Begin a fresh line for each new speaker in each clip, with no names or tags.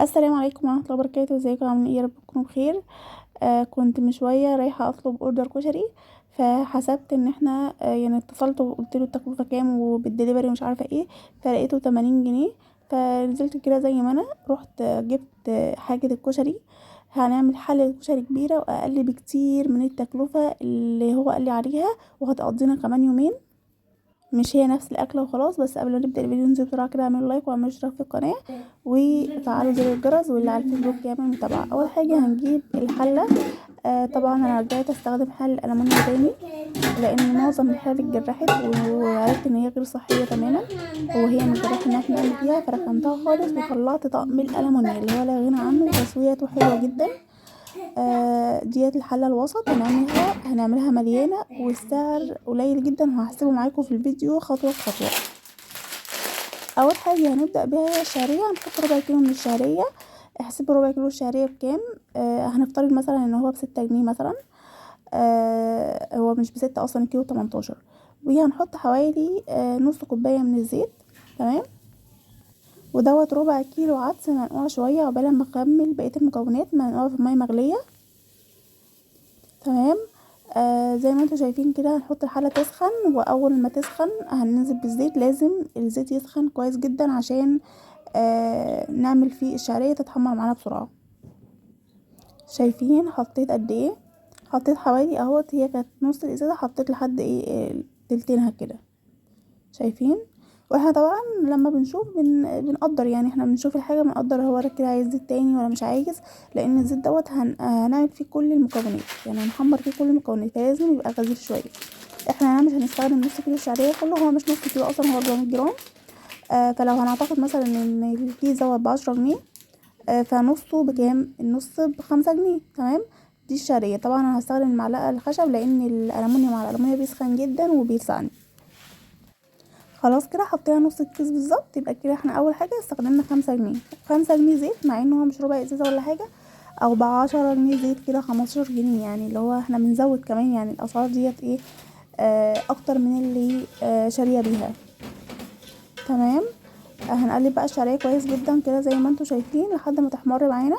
السلام عليكم ورحمه الله وبركاته. ازيكم؟ عاملين ايه؟ يا رب تكونوا بخير. كنت من شويه رايحه اطلب اوردر كشري، فحسبت ان احنا يعني اتصلت وقلت له التكلفه كام وبالدليفري ومش عارفه ايه، فلقيته 80 جنيه. فنزلت كده زي ما انا رحت جبت حاجه الكشري. هنعمل حلة كشري كبيرة وأقل بكتير من التكلفة اللي هو قال لي عليها، وهتقضينا كمان يومين. مش هي نفس الاكله وخلاص. بس قبل ما نبدا الفيديو انزلوا بسرعه كده اعملوا لايك واعملوا اشتراك في القناه وفعلوا زر الجرس، واللي على الفيسبوك يعمل متابعه. اول حاجه هنجيب الحله. طبعا انا رجعت استخدم حل الالومنيوم تاني لان معظم الحلل اتجرحت وعرفت ان هي غير صحيه تماما، وهي مش جراحه ان احنا نعمل فيها، فركنتها خالص وطلعت طقم الالومنيوم اللي هو لا غنى عنه وتسويته حلوه جدا. ديت الحله الوسط هنعملها مليانه والسعر قليل جدا، وهحسبه معاكم في الفيديو خطوه بخطوه. اول حاجه هنبدا بيها الشعريه. هنحط ربع كيلو من الشعريه. احسبوا ربع كيلو الشعريه بكام. هنفترض مثلا ان هو ب6 جنيه مثلا. هو مش ب6 اصلا، الكيلو 18. وهنحط حوالي نص كوبايه من الزيت. تمام. ودوت ربع كيلو عدس منقوع شويه عقبال ما اكمل بقيه المكونات منقوع في ميه مغليه. تمام. زي ما انتم شايفين كده هنحط الحله تسخن، واول ما تسخن هننزل بالزيت. لازم الزيت يسخن كويس جدا عشان نعمل فيه الشعريه تتحمر معانا بسرعه. شايفين حطيت قد ايه؟ حطيت حوالي اهوت، هي كانت نص الازازه، حطيت لحد تلتينها كده. شايفين؟ واحنا طبعا لما بنشوف بنقدر، يعني احنا بنشوف الحاجه بنقدر هو كده عايز زيت تاني ولا مش عايز، لان الزيت دوت هنعمل فيه كل المكونات، يعني هنحمر فيه كل المكونات، فلازم يبقى غزير شويه. احنا مش هنستخدم نص كيلو الشعريه كله، هو مش نص كيلو اصلا، هو 400 جرام. فلو هنعتقد مثلا ان الكيس دوت ب10 جنيه، فنصه بكام؟ النص ب5 جنيه. تمام. دي الشعريه. طبعا انا هستخدم المعلقه الخشب لان الالومنيوم على الالومنيوم بيسخن جدا وبيلسعني. خلاص كده حطينا نص الكيس بالظبط. يبقى كده احنا اول حاجه استخدمنا 5 جنيه. 5 جنيه زيت، مع انه هو مش ربع ازازه ولا حاجه، او ب10 جنيه زيت كده 15 جنيه، يعني اللي هو احنا بنزود كمان، يعني الاسعار ديت ايه اكتر من اللي شاريه بيها. تمام. هنقلب بقى الشعريه كويس جدا كده زي ما انتم شايفين لحد ما تحمر معانا.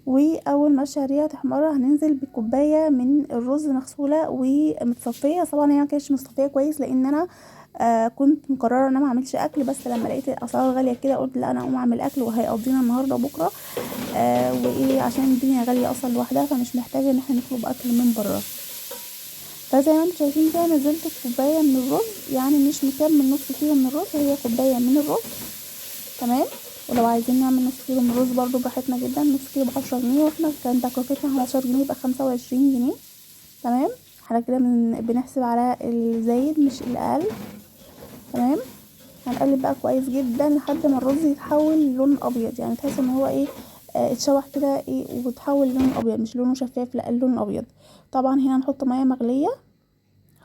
واول ما الشعريه تحمر هننزل بكوبايه من الرز مغسوله ومتصفيه. طبعا هي ما كانتش متصفيه كويس لان انا كنت مقرره ان انا ما اعملش اكل، بس لما لقيت الاسعار غاليه كده قلت لا، انا اقوم اعمل اكل وهيقضينا النهارده وبكره. وايه، عشان الدنيا غاليه اصلا لوحدها، فمش محتاجه ان احنا نطلب اكل من بره. فزي ما انتم شايفين كده نزلت كوبايه من الرز، يعني مش مكمل نص كيلو من الرز، هي كوبايه من الرز. تمام. ولو عايزين نعمل نص كيلو من الرز برضو براحتنا جدا، نص كيلو ب10 جنيه، واحنا كان تكلفتنا 15 جنيه، يبقى 25 جنيه. تمام. احنا كده بنحسب على الزايد مش الاقل. تمام. هنقلب بقى كويس جدا لحد ما الرز يتحول لون ابيض، يعني تحس ان هو ايه اتشوح كده ايه وتحول لون ابيض، مش لونه شفاف، لا اللون ابيض. طبعا هنا هنحط ميه مغليه،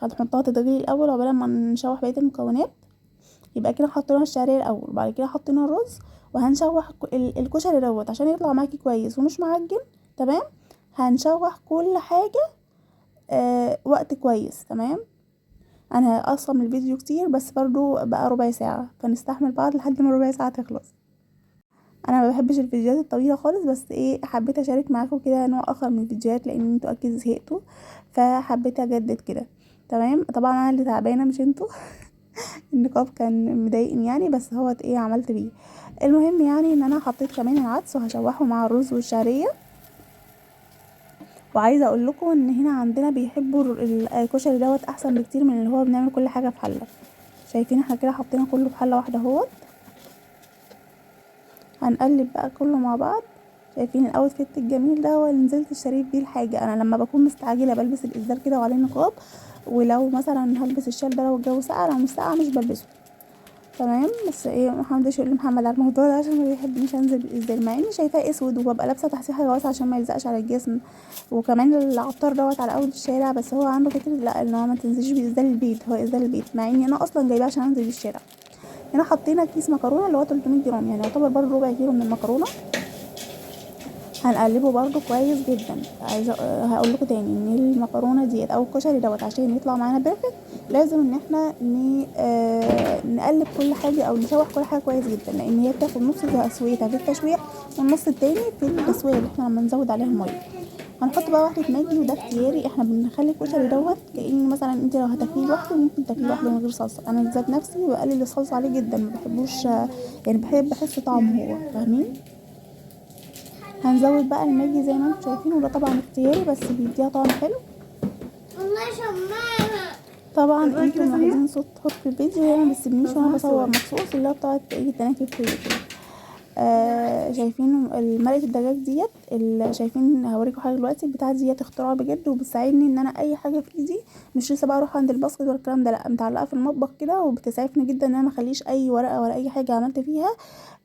هنحطها تتغلي الاول عقبال ما نشوح بقيه المكونات. يبقى كده حطينا الشعريه الاول وبعد كده حطينا الرز، وهنشوح الكشري دوت عشان يطلع معاكي كويس ومش معجن. تمام. هنشوح كل حاجه وقت كويس. تمام. انا اصلا من الفيديو كتير، بس برضو بقى ربع ساعه، فنستحمل بعض لحد ما ربع ساعه تخلص. انا ما بحبش الفيديوهات الطويله خالص، بس ايه حبيت اشارك معاكم كده نوع اخر من الفيديوهات لان انتوا اكيد زهقتوا، فحبيت اجدد كده. تمام. طبعا انا اللي تعبانه مش انتوا. النقاب كان مضايقني يعني، بس هو ايه عملت بيه. المهم يعني ان انا حطيت كمان العدس وهشوحه مع الرز والشعريه. وعايزه اقول لكم ان هنا عندنا بيحبوا الكشري دوت احسن بكتير من اللي هو بنعمل كل حاجه في حله. شايفين احنا كده حطينا كله في حله واحده اهوت. هنقلب بقى كله مع بعض. شايفين الاوتفيت الجميل ده هو اللي نزلت اشتريت بيه الحاجه. انا لما بكون مستعجله بلبس الازدار كده وعليه نقاب، ولو مثلا هلبس الشال ده لو الجو ساقع، لو مش ساقع مش بلبسه. تمام. بس ايه، محدش يقول لمحمد على الموضوع ده عشان ما بيحبنيش انزل بالازاي، مع اني شايفاه اسود وببقى لابسه تحتيه حاجه واسعه عشان ما يلزقش على الجسم. وكمان العطار دوت على اول الشارع، بس هو عنده فكره لا، ان هو ما تنزليش بازاي البيت، هو ازاي البيت، مع اني انا اصلا جايباه عشان انزل الشارع. هنا حطينا كيس مكرونه اللي هو 300 جرام، يعني يعتبر برضه ربع كيلو من المكرونه. هنقلبه برضو كويس جدا. عايزه هقول لكم تاني ان المكرونه ديت او الكشري دوت عشان يطلع معانا بيرفكت لازم ان احنا نقلب كل حاجه او نشوح كل حاجه كويس جدا، لان هي بتاخد نص تسويتها في التشويح والنص التاني في التسويه اللي احنا لما نزود عليها الميه. هنحط بقى واحده ماجي وده اختياري. احنا بنخلي الكشري دوت كأن مثلا انت لو هتاكليه لوحده ممكن تاكليه لوحده من غير صلصه. انا ذات نفسي بقلل الصلصه عليه جدا، ما بحبوش يعني بحب احس طعمه هو، فاهمين؟ هنزود بقى الماجي زي ما انتم شايفين، وده طبعا اختياري بس بيديها طعم حلو. طبعا انتم ملاحظين صوت حط في الفيديو هي ما بتسيبنيش وانا بصور مخصوص، اللي هي بتاعت ايه التناكب فيا كده. شايفين مرقه الدجاج ديت اللي شايفين هوريكم حاجه دلوقتي. البتاعه ديت اختراع بجد وبتساعدني ان انا اي حاجه في ايدي مش لسه بقى اروح عند الباسكت ولا الكلام ده، لا متعلقه في المطبخ كده وبتسعفني جدا ان انا ما اخليش اي ورقه ولا اي حاجه عملت فيها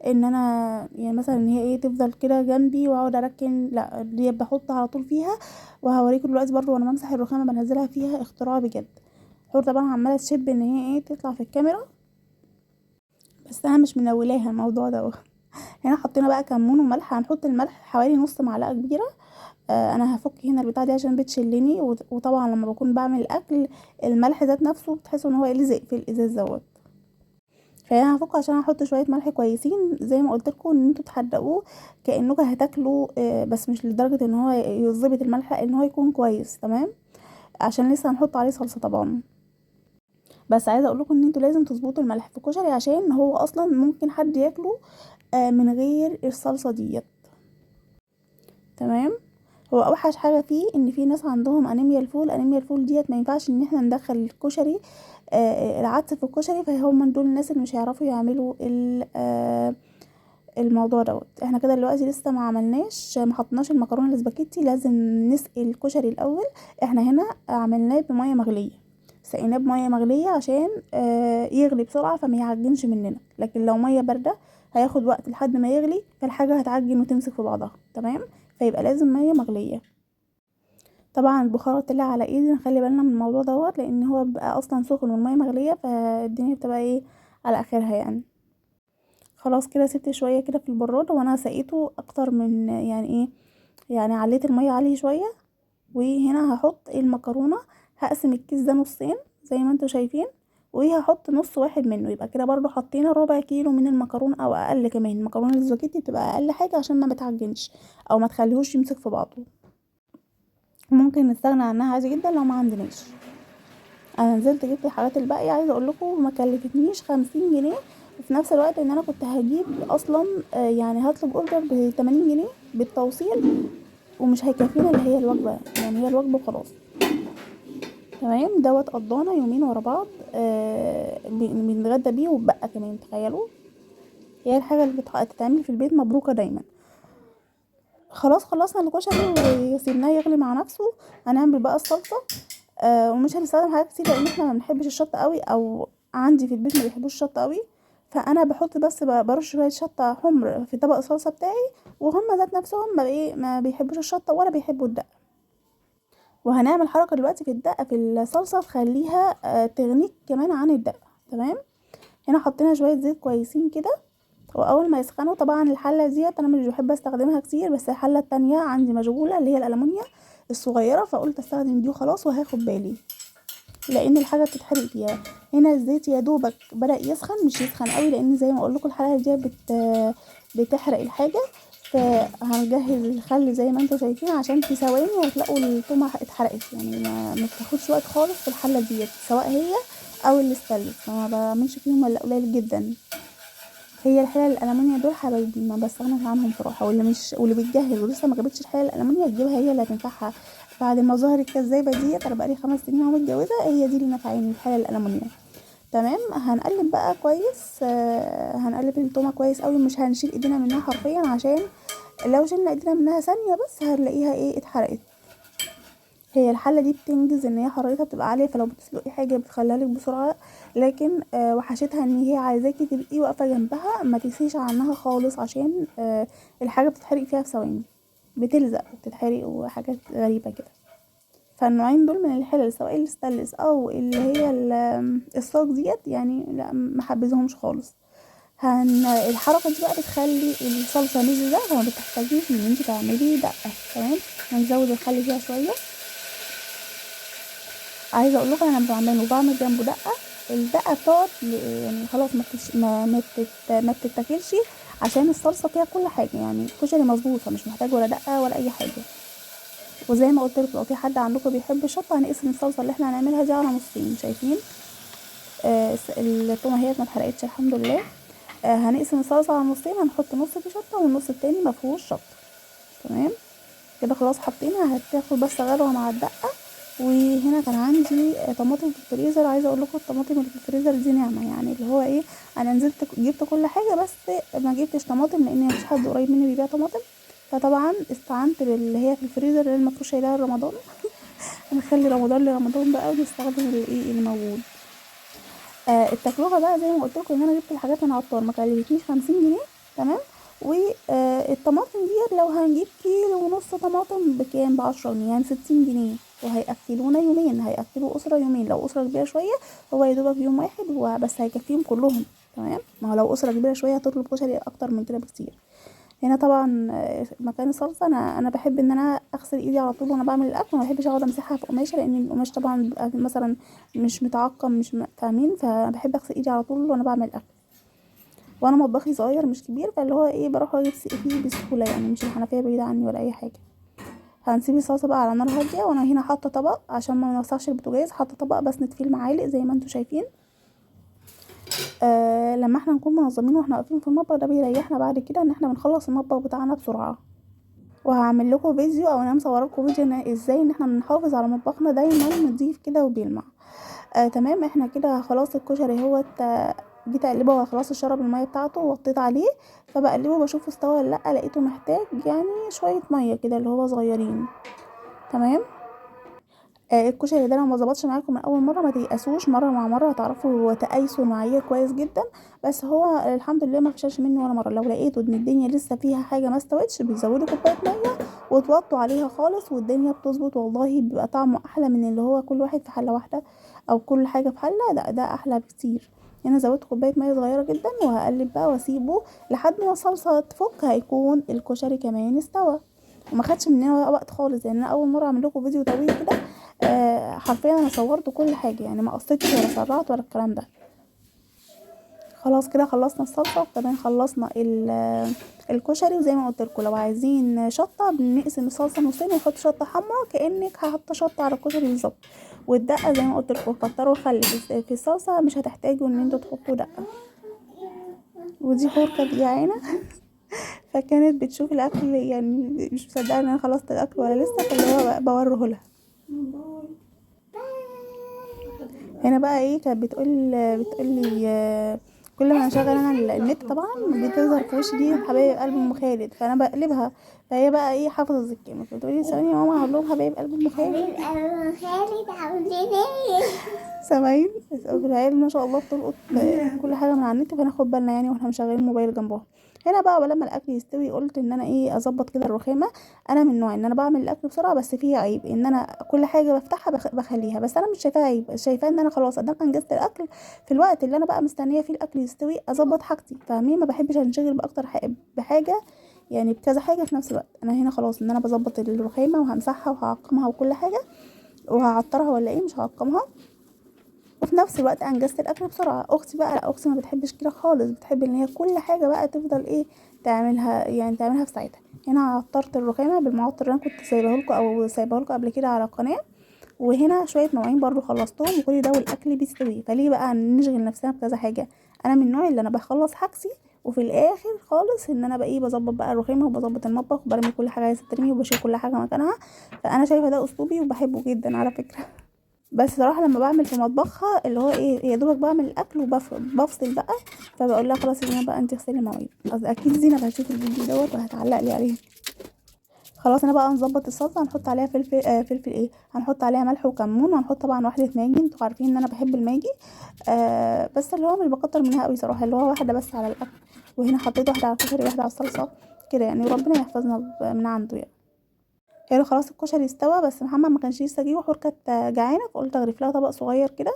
ان انا يعني مثلا ان هي ايه تفضل كده جنبي واقعد اركن، لا دي بحطها على طول فيها. وهوريكم دلوقتي برضو وانا بمسح الرخامه بنزلها فيها. اختراع بجد. حور طبعا عماله تشب ان هي ايه تطلع في الكاميرا بس انا مش منولاها الموضوع ده. هنا حطينا بقى كمون وملح. هنحط الملح حوالي نص معلقه كبيره. انا هفك هنا البتاع دي عشان بتشلني، وطبعا لما بكون بعمل الاكل الملح ذات نفسه بتحسوا ان هو يلزق في الازاز دوت. فانا هفك عشان احط شويه ملح كويسين زي ما قلت لكم ان انتوا تحدقوه كانكم هتاكلوا، بس مش لدرجه ان هو يظبط الملح، ان هو يكون كويس تمام عشان لسه هنحط عليه صلصه طبعا. بس عايزه اقول لكم ان انتوا لازم تظبطوا الملح في الكشري عشان هو اصلا ممكن حد ياكله من غير الصلصه ديت. تمام. هو اوحش حاجه فيه ان في ناس عندهم انيميا الفول. انيميا الفول ديت ما ينفعش ان احنا ندخل الكشري العدس في الكشري، فهم دول الناس اللي مش هيعرفوا يعملوا الموضوع دوت. احنا كده دلوقتي لسه ما حطيناش المكرونه الاسباجيتي، لازم نسقي الكشري الاول. احنا هنا عملناه بميه مغليه، سقيناه بميه مغليه عشان يغلي بسرعه فما يعجنش مننا، لكن لو ميه بارده هياخد وقت لحد ما يغلي فالحاجه هتعجن وتمسك في بعضها تمام. فيبقى لازم ميه مغليه. طبعا البخار طلع على ايدي، نخلي بالنا من الموضوع دوت لان هو بيبقى اصلا سخن والميه مغليه فالدنيا بتبقى ايه على اخرها يعني. خلاص كده سبت شويه كده في البراد وانا سقيته اكتر من يعني ايه، يعني عليت الميه عليه شويه. وهنا هحط المكرونه. هقسم الكيس ده نصين زي ما انتوا شايفين، وهحط نص واحد منه، يبقى كده برضو حطينا ربع كيلو من المكرونه او اقل كمان. المكرونه الاسباجيتي بتبقى اقل حاجه عشان ما بتعجنش او ما تخليهوش يمسك في بعضه. ممكن نستغنى عنها عادي جدا لو ما عندناش. انا نزلت جبت الحاجات الباقيه، عايزه اقول لكم ما كلفتنيش 50 جنيه، وفي نفس الوقت ان انا كنت هجيب اصلا يعني هطلب اوردر ب80 جنيه بالتوصيل ومش هيكفينا اللي هي الوجبه، يعني هي الوجبه وخلاص. تمام دوت قضانا يومين ورا بعض بنتغدى بيه وبقى كمان تخيلوا. هي الحاجه اللي بتتعمل في البيت مبروكه دايما. خلاص خلصنا الكشري وسيبناه يغلي مع نفسه. هنعمل بقى الصلصه. ومش هنستخدم حاجات كتير لان احنا ما بنحبش الشطه قوي، او عندي في البيت ما بيحبوش الشطه قوي. فانا بحط بس برش شويه شطه حمر في طبق الصلصه بتاعي، وهم ذات نفسهم ما بيحبوش الشطه ولا بيحبوا الدقه. وهنعمل حركه دلوقتي في الدقه في الصلصه تخليها تغنيك كمان عن الدقه. تمام. هنا حطينا شويه زيت كويسين كده، واول ما يسخنوا طبعا الحله ديت انا مش بحب استخدمها كتير، بس الحله التانية عندي مشغوله اللي هي الالومنيا الصغيره فقلت استخدم دي وخلاص وهاخد بالي لان الحاجه بتتحرق فيها. هنا الزيت يا دوبك بدا يسخن، مش يسخن قوي لان زي ما اقول لكم الحلقه دي بتحرق الحاجه. فهنجهز الخل زي ما انتم شايفين عشان في ثواني وهتلاقوا التومه اتحرقت، يعني ما بتاخدش وقت خالص في الحله ديت سواء هي او الاستانلس، ما بعملش فيهم الا قليل جدا. هي الحلل الالمونيا دول حبايبي ما بستغناش عنهم صراحه، واللي بتجهز ولسه ما جابتش الحلل الالمونيا تجيبها، هي اللي هتنفعها بعد ما ظهر الكذابه ديت. انا بقالي 5 سنين اهو متجوزه، هي دي اللي نفعاني الحلل الالمونيا. تمام. هنقلب بقى كويس. هنقلب التومه كويس قوي، مش هنشيل ايدينا منها حرفيا عشان لو شلنا ايدينا منها ثانيه بس هنلاقيها ايه اتحرقت. هي الحله دي بتنجز ان هي حرارتها بتبقى عاليه، فلو بتسلقي حاجه بتخليها لك بسرعه. لكن وحشتها ان هي عايزاكي تبقي واقفه جنبها ما تسيش عنها خالص عشان الحاجه بتتحرق فيها في ثواني، بتلزق وبتتحرق وحاجات غريبه كده. فالنوعين دول من الحلل سواء الستانلس او اللي هي الصاج ديت يعني لا ما حبذهمش خالص. الحركه دي بقى بتخلي الصلصه مززه، فما بتحتاجيش ان انت تعملي دقه. تمام، هنزود الخل فيها شويه. عايزه اقول لكم انا لما بعمله وبعمل جنبه دقه، الدقه بتقعد يعني خلاص ما بتتاكلش، عشان الصلصه فيها كل حاجه. يعني الكشري مظبوط، فمش محتاج ولا دقه ولا اي حاجه. وزي ما قلت لكم، لو في حد عندكم بيحب الشطه، هنقسم الصلصه اللي احنا هنعملها دي على نصين. شايفين التومه اهي ما اتحرقتش الحمد لله. هنقسم الصلصه على نصين، هنحط نص فيه شطه والنص التاني ما فيهوش شطه. تمام كده خلاص حطينا، هتاخد بس غلوه مع الدقه. وهنا كان عندي طماطم في الفريزر. عايزه اقول لكم الطماطم اللي في الفريزر دي نعمه، يعني اللي هو ايه، انا نزلت جبت كل حاجه بس ما جبتش طماطم، لان مفيش حد قريب مني بيبيع طماطم. فطبعا استعنت باللي هي في الفريزر اللي المفروض شايلها رمضان. هنخلي رمضان لرمضان بقى، ونستخدم الايه الموجود. التكلفه بقى زي ما قلت لكم ان انا جبت الحاجات من عطار، ما كلفتنيش 50 جنيه. تمام. والطماطم دي لو هنجيب كيلو ونص طماطم بكام؟ ب10 جنيه، يعني 60 جنيه. وهيأكلونا يومين، هيأكلوا أسرة يومين. لو أسرة كبيرة شوية هو يدوبك يوم واحد وبس، هيكفيهم كلهم. تمام، ما هو لو أسرة كبيرة شوية هتطلب كشري أكتر من كده بكتير. هنا طبعا مكان الصلصه، انا بحب ان انا اغسل ايدي على طول وانا بعمل الاكل. ما بحبش اقعد امسحها في قماشه، لان القماش طبعا بيبقى مثلا مش متعقم، مش فاهمين. فبحب اغسل ايدي على طول وانا بعمل الاكل. وانا مطبخي صغير مش كبير، فاللي هو ايه بروح واجيب فيه بسهوله، يعني مش الحنفيه بعيده عني ولا اي حاجه. هنسيب الصلصه بقى على نار هاديه، وانا هنا حاطه طبق عشان ما نوسعش البوتاجاز. حاطه طبق بسند فيه المعالق زي ما انتم شايفين. لما احنا نكون منظمين واحنا واقفين في المطبخ، ده بيريحنا بعد كده ان احنا بنخلص المطبخ بتاعنا بسرعه. وهعمل لكم فيديو، او انا مصوره لكم فيديو ازاي ان احنا بنحافظ على مطبخنا دايما نضيف كده وبيلمع. تمام، احنا كده خلاص الكشري هو جيت اقلبه وخلاص الشرب الميه بتاعته ووطيت عليه. فبقلبه بشوفه استوى ولا لا، لقيته محتاج يعني شويه ميه كده اللي هو صغيرين. تمام. الكشري ده لو ما ظبطش معاكم من اول مره ما تيأسوش، مره مع مره هتعرفوا تقايسوا المعايير كويس جدا. بس هو الحمد لله ما فشلش مني ولا مره. لو لقيتوا ان الدنيا لسه فيها حاجه ما استوتش، بتزودوا كوبايه ميه وتوطوا عليها خالص، والدنيا بتظبط. والله بيبقى طعمه احلى من اللي هو كل واحد في حله واحده او كل حاجه في حله. ده احلى بكتير. هنا زودت كوبايه ميه صغيره جدا، وهقلب بقى واسيبه لحد ما الصلصه تفك، هيكون الكشري كمان استوى. وما خدش مننا وقت خالص، لان انا اول مره اعمل لكم فيديو طويل كده. حرفيا انا صورت كل حاجه، يعني ما قصيتش ولا سرعت ولا الكلام ده. خلاص كده خلصنا الصلصه، وكمان خلصنا الكشري. وزي ما قلت لكم، لو عايزين شطه بنقسم الصلصه نصين ونحط شطه حمراء كانك حاطه شطه على الكشري بالظبط. والدقه زي ما قلت لكم كتروا الخل في الصلصه، مش هتحتاجوا ان انتوا تحطوا دقه. ودي حور كانت جعانه. فكانت بتشوف الاكل، يعني مش مصدقه ان انا خلصت الاكل ولا لسه، فاللي هو بوريه لها. هنا بقى ايه، كانت بتقول لي كل ما اشغل انا النت طبعا بتظهر في وشي دي حبايب قلب ام خالد، فانا بقلبها. فهي بقى ايه حافظه الكلمه، فبتقولي ثواني يا ماما هقول لهم حبايب قلب ام خالد.
حبيب قلب خالد عاملين ايه؟
سامعين العيال ما شاء الله بتلقط كل حاجه من على النت، فناخد بالنا يعني واحنا مشغلين الموبايل جنبها. هنا بقى ولما الاكل يستوي قلت ان انا ايه اظبط كده الرخامه. انا من نوع ان انا بعمل الاكل بسرعه، بس فيها عيب ان انا كل حاجه بفتحها بخليها. بس انا مش شايفاها عيب، شايفاه ان انا خلاص ادام انجزت الاكل في الوقت اللي انا بقى مستنيه فيه الاكل يستوي، اظبط حاجتي. فاهمين؟ ما بحبش انشغل باكتر بحاجه، يعني بكذا حاجه في نفس الوقت. انا هنا خلاص ان انا بظبط الرخامه وهمسحها وهعقمها وكل حاجه، وهعطرها ولا ايه مش هعقمها. وفي نفس الوقت انجزت الاكل بسرعه. اختي بقى لا، اختي ما بتحبش كده خالص، بتحب ان هي كل حاجه بقى تفضل ايه تعملها، يعني تعملها في ساعتها. هنا عطرت الرخامه بالمعطر اللي انا كنت سايبه لكم او سايبه لكم قبل كده على القناه. وهنا شويه مواعين برضو خلصتهم، وكل ده والاكل بيستوي. فليه بقى نشغل نفسنا بكذا حاجه؟ انا من النوع اللي انا بخلص حاجتي، وفي الاخر خالص ان انا بقى ايه بظبط بقى الرخامه وبظبط المطبخ وبرمي كل حاجه عايزه ترمي وبشيل كل حاجه مكانها. فانا شايفه ده اسلوبي وبحبه جدا على فكره. بس صراحة لما بعمل في مطبخها اللي هو ايه يا دوبك بعمل الاكل وبفصل بقى. فبقول لها خلاص يا زينب بقى انت اغسلي المواعين. اكيد زينب هتشوف الفيديو دوت وهتعلق لي عليه. خلاص انا بقى نظبط الصلصه. هنحط عليها فلفل فلفل ايه، هنحط عليها ملح وكمون، وهنحط طبعا واحده ماجي. انتوا عارفين ان انا بحب الماجي. بس اللي هو مش بكتر منها قوي صراحه، اللي هو واحده بس على الاكل. وهنا حطيت واحده على الكشري واحده على الصلصه كده، يعني وربنا يحفظنا من عنده يعني. قالوا خلاص الكشري استوى، بس محمد ما كانش لسه جه وحور كانت جعانه، فقلت اغرف لها طبق صغير كده.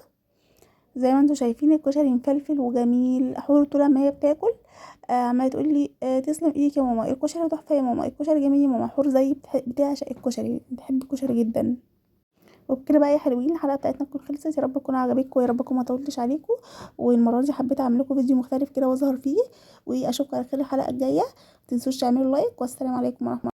زي ما انتوا شايفين الكشري مفلفل وجميل. حور طول ما هي بتاكل عماله تقول لي تسلم ايدك يا ماما، الكشري تحفه يا ماما، الكشري جميل يا ماما. حور زي بتعشق الكشري، بتحب الكشري جدا. وبكده بقى يا حلوين الحلقه بتاعتنا تكون خلصت. يا رب تكون عجبتكم، ويا رب اكون ما طولتش عليكم. والمره دي حبيت اعمل لكم فيديو مختلف كده واظهر فيه. واشوفكم على خير الحلقه الجايه. متنسوش تعملوا لايك، والسلام عليكم ورحمه